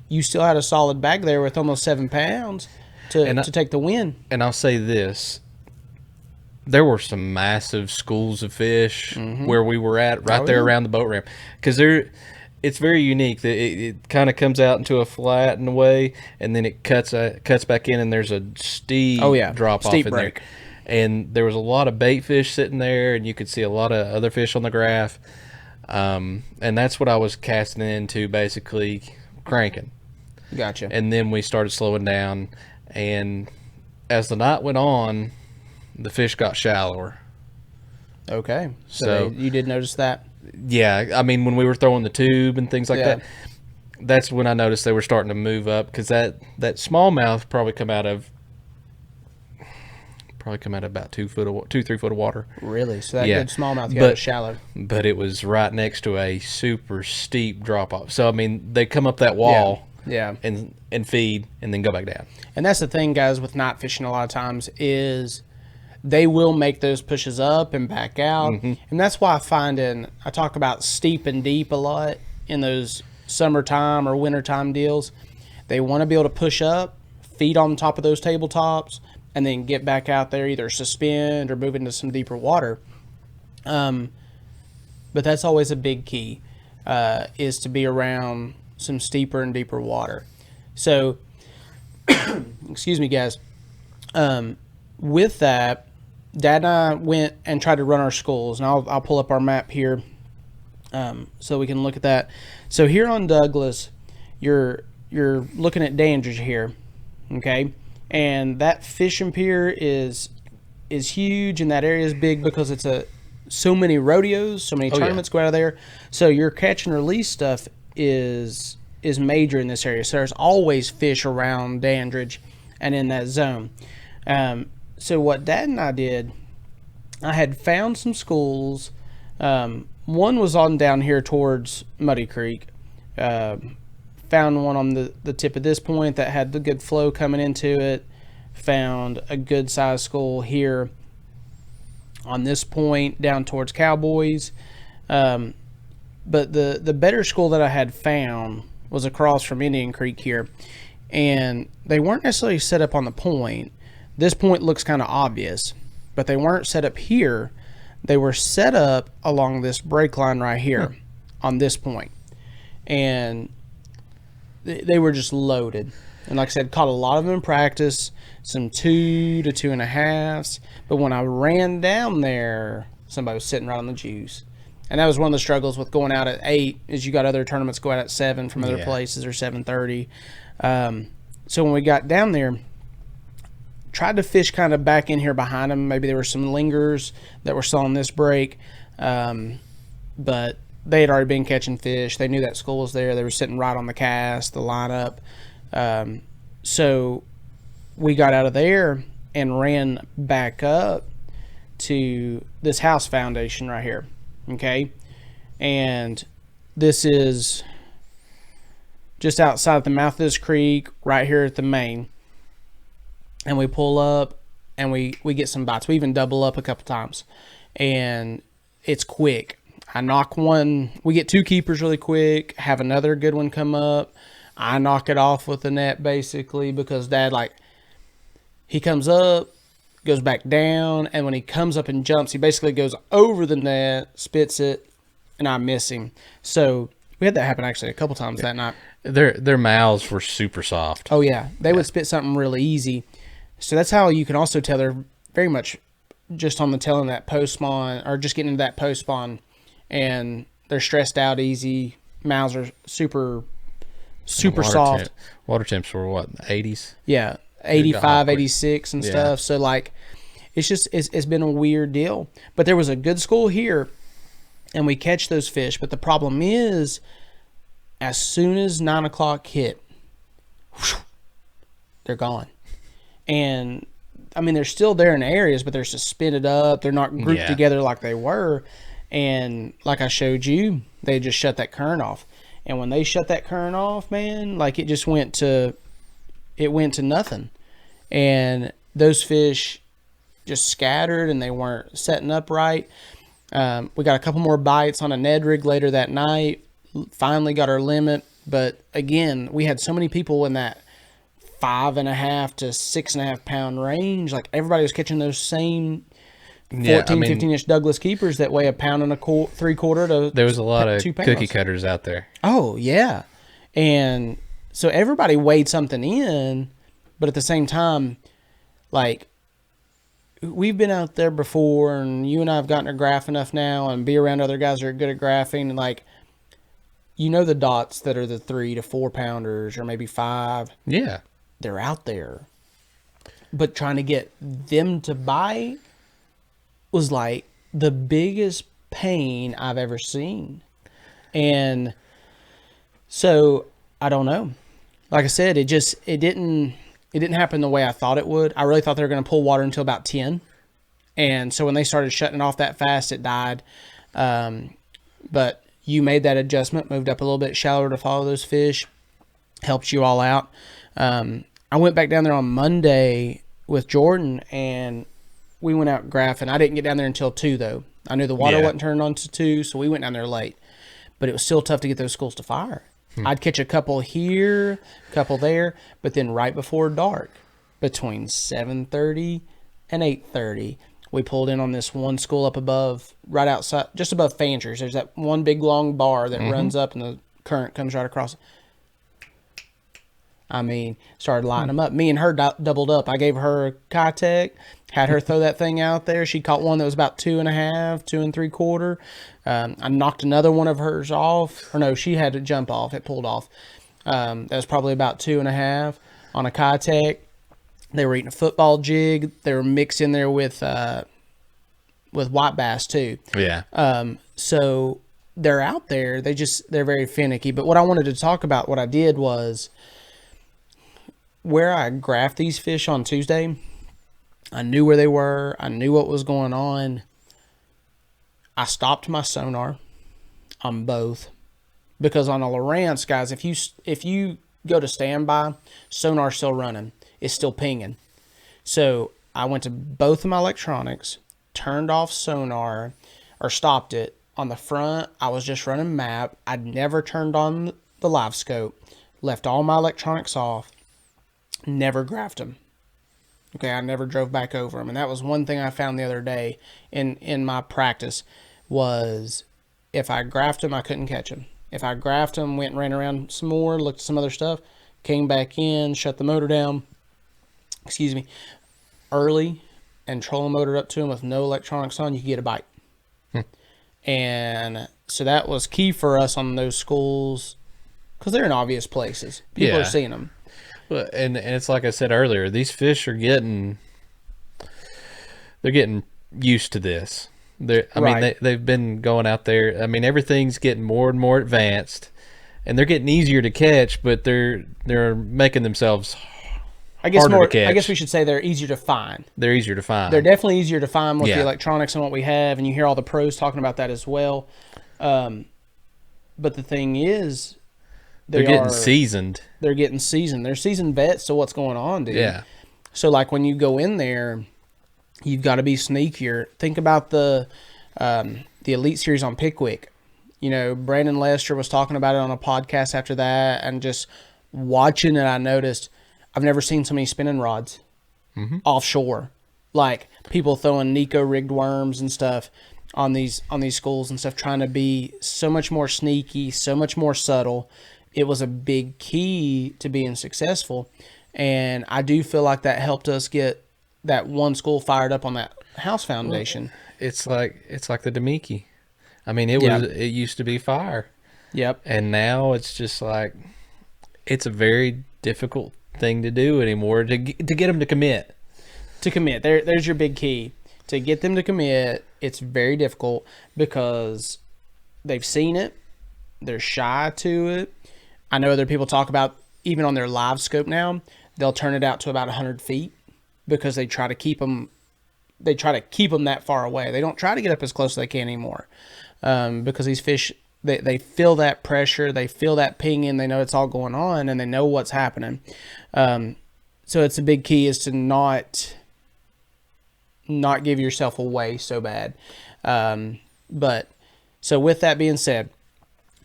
you still had a solid bag there with almost 7 pounds to take the win. And I'll say this: there were some massive schools of fish where we were at right there around the boat ramp, because it's very unique. It kind of comes out into a flat in a way, and then it cuts back in, and there's a steep drop off in break there. And there was a lot of bait fish sitting there, and you could see a lot of other fish on the graph. And that's what I was casting into, basically cranking. Gotcha. And then we started slowing down, and as the night went on, the fish got shallower. Okay. So you did notice that? Yeah. I mean, when we were throwing the tube and things like that, that's when I noticed they were starting to move up, because that smallmouth probably come out of about 2, 3 foot of water. Really? So that good smallmouth got shallow. But it was right next to a super steep drop off. So I mean, they come up that wall, and feed, and then go back down. And that's the thing, guys, with night fishing a lot of times is they will make those pushes up and back out, and that's why I talk about steep and deep a lot in those summertime or wintertime deals. They want to be able to push up, feed on top of those tabletops, and then get back out there, either suspend or move into some deeper water. But that's always a big key, is to be around some steeper and deeper water. So, excuse me, guys. With that, Dad and I went and tried to run our schools, and I'll pull up our map here so we can look at that. So here on Douglas, you're looking at Dandridge here, okay? And that fishing pier is huge, and that area is big because it's so many rodeos, so many tournaments go out of there. So your catch and release stuff is major in this area. So there's always fish around Dandridge and in that zone. So what Dad and I did, I had found some schools. One was on down here towards Muddy Creek. Found one on the tip of this point that had the good flow coming into it. Found a good size school here on this point down towards Cowboys. But the better school that I had found was across from Indian Creek here. And they weren't necessarily set up on the point. This point looks kind of obvious. but they weren't set up here. They were set up along this break line right here on this point. And they were just loaded. And like I said, caught a lot of them in practice, some 2 to 2.5s. But when I ran down there, somebody was sitting right on the juice. And that was one of the struggles with going out at 8, is you got other tournaments go out at 7 from other places, or 7:30. So when we got down there, tried to fish kind of back in here behind them. Maybe there were some lingers that were still on this break. But they had already been catching fish. They knew that school was there. They were sitting right on the cast, the lineup. So we got out of there and ran back up to this house foundation right here. Okay. And this is just outside the mouth of this creek, right here at the main. And we pull up and we get some bites. We even double up a couple times, and it's quick. I knock one. We get 2 keepers really quick, have another good one come up. I knock it off with the net basically, because Dad, like, he comes up, goes back down, and when he comes up and jumps, he basically goes over the net, spits it, and I miss him. So we had that happen actually a couple times that night. Their mouths were super soft. Oh yeah, they would spit something really easy. So that's how you can also tell they're very much just on the tail of that post spawn, or just getting into that post spawn, and they're stressed out easy. Mouths are super soft. Water temps were what, 80s? Yeah, 85, 86 and stuff. So like, it's just, it's been a weird deal. But there was a good school here, and we catch those fish. But the problem is, as soon as 9 o'clock hit, whew, they're gone. And I mean, they're still there in areas, but they're suspended up. They're not grouped together like they were. And like I showed you, they just shut that current off. And when they shut that current off, man, like it just went to nothing. And those fish just scattered, and they weren't setting up right. We got a couple more bites on a Ned rig later that night. Finally got our limit. But again, we had so many people in that 5.5 to 6.5 pound range. Like, everybody was catching those same 15-inch Douglas keepers that weigh 1.75 pounds to there was a lot of 2 pounds. Cookie cutters out there. Oh yeah. And so everybody weighed something in, but at the same time, like, we've been out there before, and you and I have gotten to graph enough now and be around other guys that are good at graphing, and like, you know, the dots that are the 3 to 4 pounders, or maybe 5. Yeah. They're out there. But trying to get them to bite was like the biggest pain I've ever seen. And so I don't know. Like I said, it didn't happen the way I thought it would. I really thought they were going to pull water until about 10. And so when they started shutting off that fast, it died. But you made that adjustment, moved up a little bit shallower to follow those fish, helped you all out. I went back down there on Monday with Jordan, and we went out graphing. I didn't get down there until 2, though. I knew the water wasn't turned on to 2, so we went down there late. But it was still tough to get those schools to fire. I'd catch a couple here, a couple there, but then right before dark, between 7:30 and 8:30, we pulled in on this one school up above, right outside, just above Fancher's. There's that one big long bar that runs up, and the current comes right across. I mean, started lighting them up. Me and her doubled up. I gave her a Kitech, had her throw that thing out there. She caught one that was about 2.5, 2 3/4. I knocked another one of hers off. Or no, she had to jump off. It pulled off. That was probably about 2.5 on a Kitech. They were eating a football jig. They were mixed in there with white bass too. Yeah. So they're out there. They're very finicky. But what I wanted to talk about, what I did was, where I graphed these fish on Tuesday, I knew where they were. I knew what was going on. I stopped my sonar on both, because on a Lowrance, guys, if you go to standby, sonar's still running. It's still pinging. So I went to both of my electronics, turned off sonar, or stopped it. On the front, I was just running map. I'd never turned on the live scope. Left all my electronics off. Never graphed them. Okay, I never drove back over them. And that was one thing I found the other day in my practice was if I graphed them, I couldn't catch them. If I graphed them, went and ran around some more, looked at some other stuff, came back in, shut the motor down, early, and troll the motor up to them with no electronics on, you could get a bite. And so that was key for us on those schools because they're in obvious places. People are seeing them. Well, and it's like I said earlier, these fish are getting used to this. They've been going out there. I mean, everything's getting more and more advanced, and they're getting easier to catch, but they're making themselves harder to catch. I guess we should say they're easier to find. They're easier to find. They're definitely easier to find with the electronics and what we have, and you hear all the pros talking about that as well. But the thing is, they're getting seasoned. They're getting seasoned. They're seasoned vets to what's going on, dude. Yeah. So, like, when you go in there, you've got to be sneakier. Think about the Elite Series on Pickwick. You know, Brandon Lester was talking about it on a podcast after that, and just watching it, I noticed I've never seen so many spinning rods offshore. Like, people throwing Nico-rigged worms and stuff on these schools and stuff, trying to be so much more sneaky, so much more subtle. It was a big key to being successful, and I do feel like that helped us get that one school fired up on that house foundation. Well, it's like the Demiki. I mean, it used to be fire. Yep. And now it's just like it's a very difficult thing to do anymore to get them to commit. There's your big key. To get them to commit, it's very difficult because they've seen it. They're shy to it. I know other people talk about, even on their live scope now, they'll turn it out to about 100 feet because they try to keep them that far away. They don't try to get up as close as they can anymore because these fish, they feel that pressure. They feel that pinging. They know it's all going on, and they know what's happening. So it's a big key is to not give yourself away so bad. But so with that being said,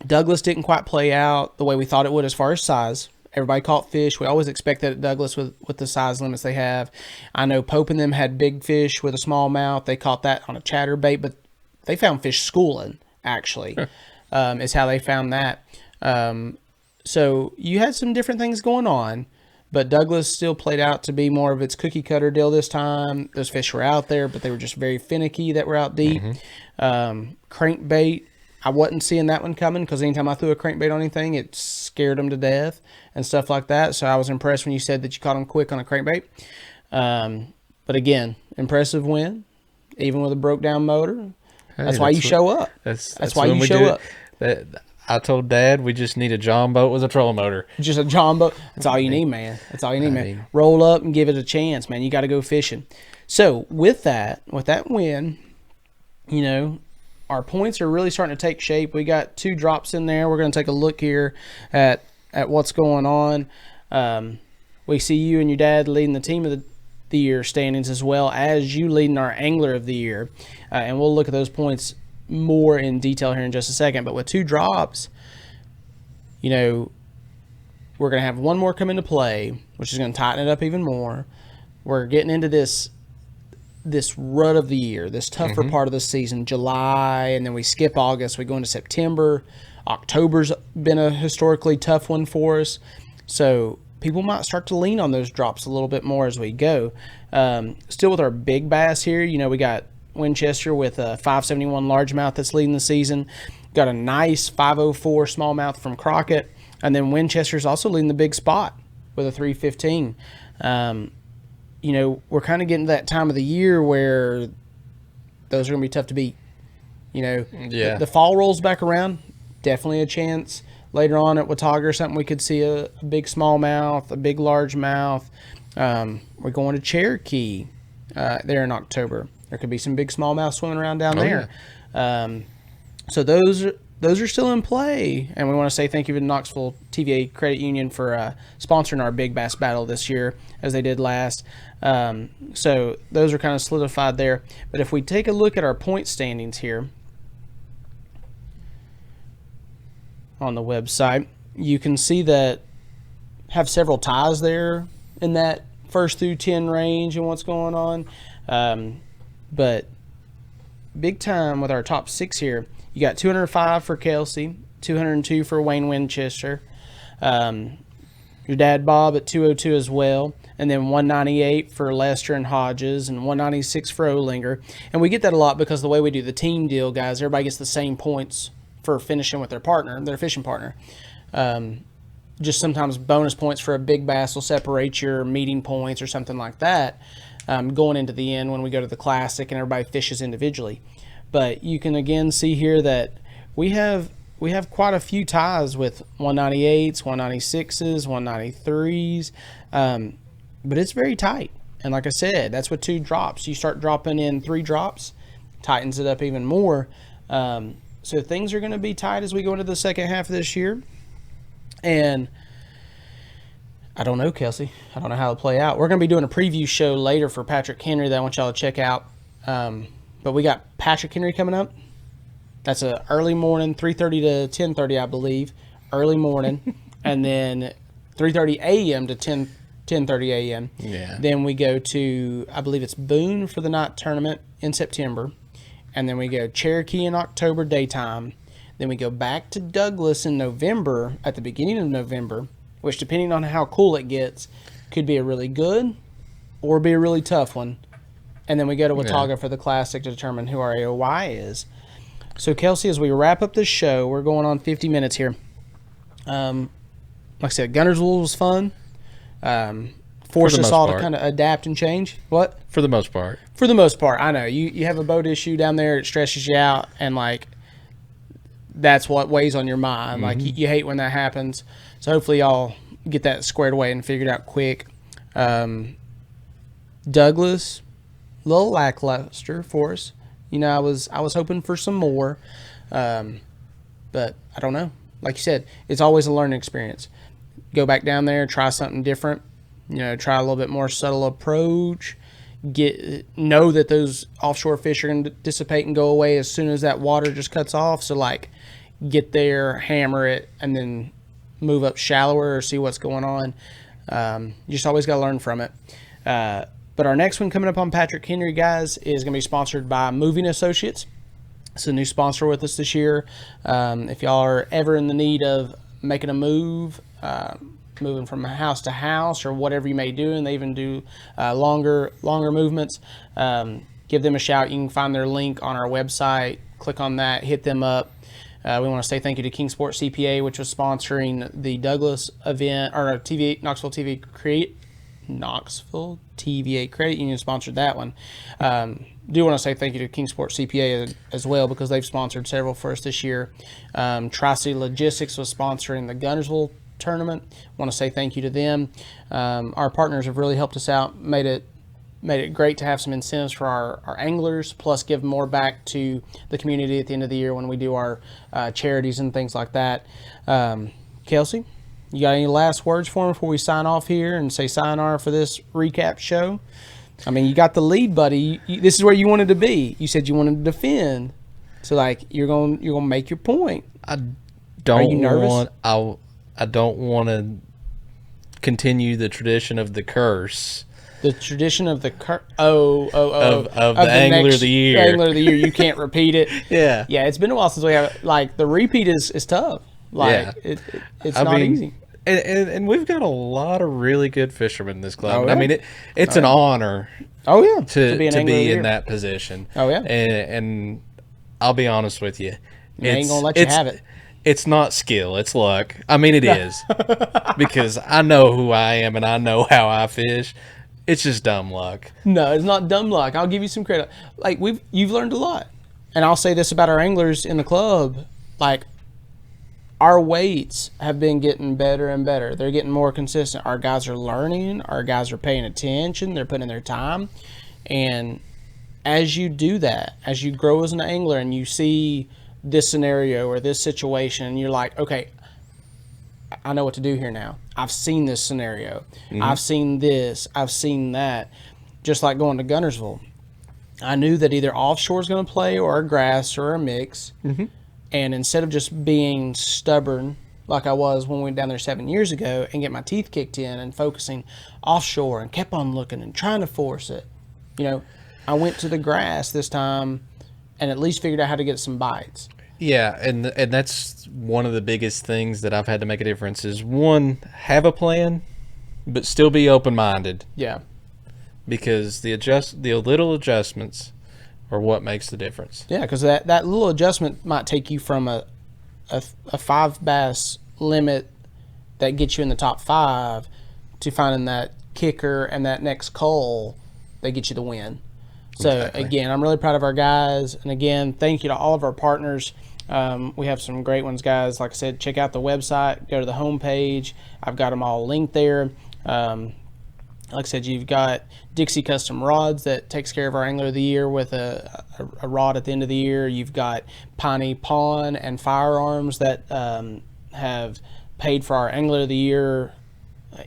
Douglas didn't quite play out the way we thought it would as far as size. Everybody caught fish. We always expect that at Douglas with the size limits they have. I know Pope and them had big fish with a smallmouth. They caught that on a chatterbait, but they found fish schooling, actually, is how they found that. So you had some different things going on, but Douglas still played out to be more of its cookie cutter deal this time. Those fish were out there, but they were just very finicky that were out deep. Crankbait, I wasn't seeing that one coming because anytime I threw a crankbait on anything, it scared them to death and stuff like that. So I was impressed when you said that you caught them quick on a crankbait. But again, impressive win, even with a broke down motor. That's why you show up. That's why you show up. I told Dad we just need a John boat with a trolling motor. Just a John boat. That's all you need, man. That's all you need, man. Roll up and give it a chance, man. You got to go fishing. So with that win, you know, our points are really starting to take shape. We got 2 drops in there. We're going to take a look here at what's going on. We see you and your dad leading the team of the year standings as well as you leading our angler of the year. And we'll look at those points more in detail here in just a second. But with 2 drops, you know, we're going to have one more come into play, which is going to tighten it up even more. We're getting into this rut of the year, this tougher part of the season, July, and then we skip August. We go into September. October's been a historically tough one for us. So people might start to lean on those drops a little bit more as we go. Still with our big bass here, you know, we got Winchester with a 571 largemouth that's leading the season. Got a nice 504 smallmouth from Crockett. And then Winchester's also leading the big spot with a 315. You know, we're kind of getting to that time of the year where those are going to be tough to beat. You know, the fall rolls back around, definitely a chance. Later on at Watauga or something, we could see a big smallmouth, a big largemouth. We're going to Cherokee there in October. There could be some big smallmouth swimming around down there. Yeah. So those are still in play. And we want to say thank you to Knoxville TVA Credit Union for sponsoring our big bass battle this year as they did last. So those are kind of solidified there. But if we take a look at our point standings here on the website, you can see that have several ties there in that first through 10 range and what's going on. But big time with our top 6 here. You got 205 for Kelsey, 202 for Wayne Winchester. Your dad Bob at 202 as well, and then 198 for Lester and Hodges, and 196 for Olinger. And we get that a lot because the way we do the team deal, guys, everybody gets the same points for finishing with their partner, their fishing partner. Just sometimes bonus points for a big bass will separate your meeting points or something like that, going into the end when we go to the Classic and everybody fishes individually. But you can again see here that we have quite a few ties with 198s, 196s, 193s, but it's very tight. And like I said, that's with 2 drops. You start dropping in 3 drops, tightens it up even more. So things are going to be tight as we go into the second half of this year. And I don't know, Kelsey. I don't know how it'll play out. We're going to be doing a preview show later for Patrick Henry that I want y'all to check out. But we got Patrick Henry coming up. That's a early morning, 3:30 to 10:30, I believe. Early morning. And then 3:30 a.m. to 10:30 a.m. Yeah. Then we go to, I believe it's Boone for the night tournament in September. And then we go Cherokee in October daytime. Then we go back to Douglas in November, at the beginning of November, which depending on how cool it gets, could be a really good or be a really tough one. And then we go to Watauga for the Classic to determine who our AOY is. So, Kelsey, as we wrap up this show, we're going on 50 minutes here. Like I said, Guntersville was fun. Forced us all to kind of adapt and change. What? For the most part. For the most part, I know. You have a boat issue down there, it stresses you out, and, like, that's what weighs on your mind. Like, you hate when that happens. So, hopefully, y'all get that squared away and figured out quick. Douglas, a little lackluster for us. You know, I was hoping for some more, but I don't know. Like you said, it's always a learning experience. Go back down there, try something different. You know, try a little bit more subtle approach. Know that those offshore fish are going to dissipate and go away as soon as that water just cuts off. So, like, get there, hammer it, and then move up shallower or see what's going on. You just always got to learn from it. But our next one coming up on Patrick Henry, guys, is going to be sponsored by Moving Associates. It's a new sponsor with us this year. If y'all are ever in the need of making a move, moving from house to house or whatever you may do, and they even do longer movements, give them a shout. You can find their link on our website. Click on that, hit them up. We want to say thank you to Kingsport CPA, which was sponsoring the Douglas event, or Knoxville TVA Credit Union sponsored that one. Do want to say thank you to Kingsport CPA as well, because they've sponsored several for us this year. Tri-City Logistics was sponsoring the Guntersville tournament. Want to say thank you to them. Our partners have really helped us out, made it great to have some incentives for our anglers, plus give more back to the community at the end of the year when we do our charities and things like that. Kelsey, you got any last words for them before we sign off here and say sayonara for this recap show? I mean, you got the lead, buddy. This is where you wanted to be. You said you wanted to defend, so like you're gonna make your point. Are you nervous? I don't want to continue the tradition of the curse. The tradition of the of the Angler of the Year. Angler of the Year. You can't repeat it. Yeah. Yeah, it's been a while since we have, like, the repeat is tough. Like, yeah. It's not easy. And we've got a lot of really good fishermen in this club. Oh, yeah? I mean, it's an honor. Oh, yeah. To be in that position. Oh, yeah. And I'll be honest with you. I ain't going to let you have it. It's not skill, it's luck. I mean, it is. Because I know who I am and I know how I fish. It's just dumb luck. No, it's not dumb luck. I'll give you some credit. Like, you've learned a lot. And I'll say this about our anglers in the club. Like, our weights have been getting better and better. They're getting more consistent. Our guys are learning. Our guys are paying attention. They're putting in their time. And as you do that, as you grow as an angler and you see this scenario or this situation, you're like, okay, I know what to do here now. I've seen this scenario. Mm-hmm. I've seen this. I've seen that. Just like going to Guntersville. I knew that either offshore is going to play or a grass or a mix. Mm-hmm. And instead of just being stubborn like I was when we went down there 7 years ago and get my teeth kicked in and focusing offshore and kept on looking and trying to force it. You know, I went to the grass this time and at least figured out how to get some bites. Yeah, and that's one of the biggest things that I've had to make a difference is, one, have a plan, but still be open-minded. Yeah. Because the little adjustments are what makes the difference. Yeah, because that little adjustment might take you from a 5 bass limit that gets you in the top 5 to finding that kicker and that next cull that gets you the win. So, exactly. Again, I'm really proud of our guys. And, again, thank you to all of our partners. We have some great ones, guys. Like I said, check out the website. Go to the homepage. I've got them all linked there. Like I said, you've got Dixie Custom Rods that takes care of our Angler of the Year with a rod at the end of the year. You've got Piney Pawn and Firearms that have paid for our Angler of the Year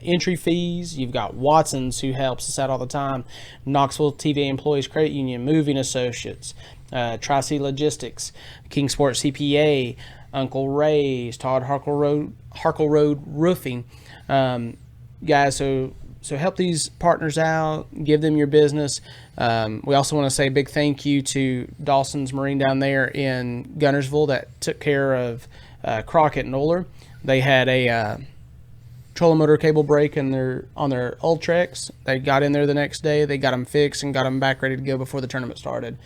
entry fees. You've got Watson's, who helps us out all the time, Knoxville TVA Employees Credit Union, Moving Associates, Tri-C Logistics, King Sports CPA, Uncle Ray's, Todd Harkle Road Roofing. Guys, so help these partners out, give them your business. We also want to say a big thank you to Dawson's Marine down there in Guntersville that took care of Crockett and Oler. They had a trolling motor cable break on their Ultrex. They got in there the next day. They got them fixed and got them back ready to go before the tournament started.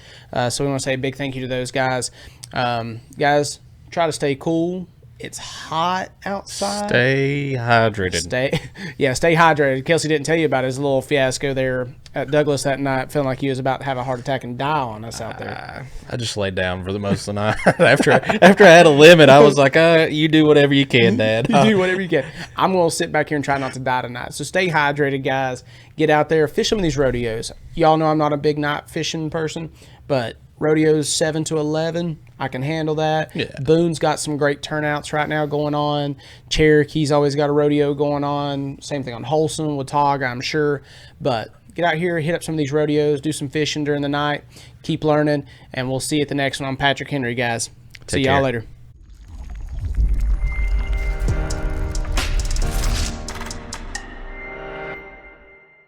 So we want to say a big thank you to those guys. Guys, try to stay cool. It's hot outside. Stay hydrated. Stay hydrated. Kelsey didn't tell you about his little fiasco there at Douglas that night, feeling like he was about to have a heart attack and die on us out there. I just laid down for the most of the night. after I had a limit, I was like, you do whatever you can, Dad. You do whatever you can. I'm going to sit back here and try not to die tonight. So stay hydrated, guys. Get out there. Fish some of these rodeos. Y'all know I'm not a big night fishing person, but rodeos 7 to 11, I can handle that. Yeah. Boone's got some great turnouts right now going on. Cherokee's always got a rodeo going on. Same thing on Holston with Tog, I'm sure. But get out here, hit up some of these rodeos, do some fishing during the night, keep learning, and we'll see you at the next one. I'm Patrick Henry, guys. See y'all later.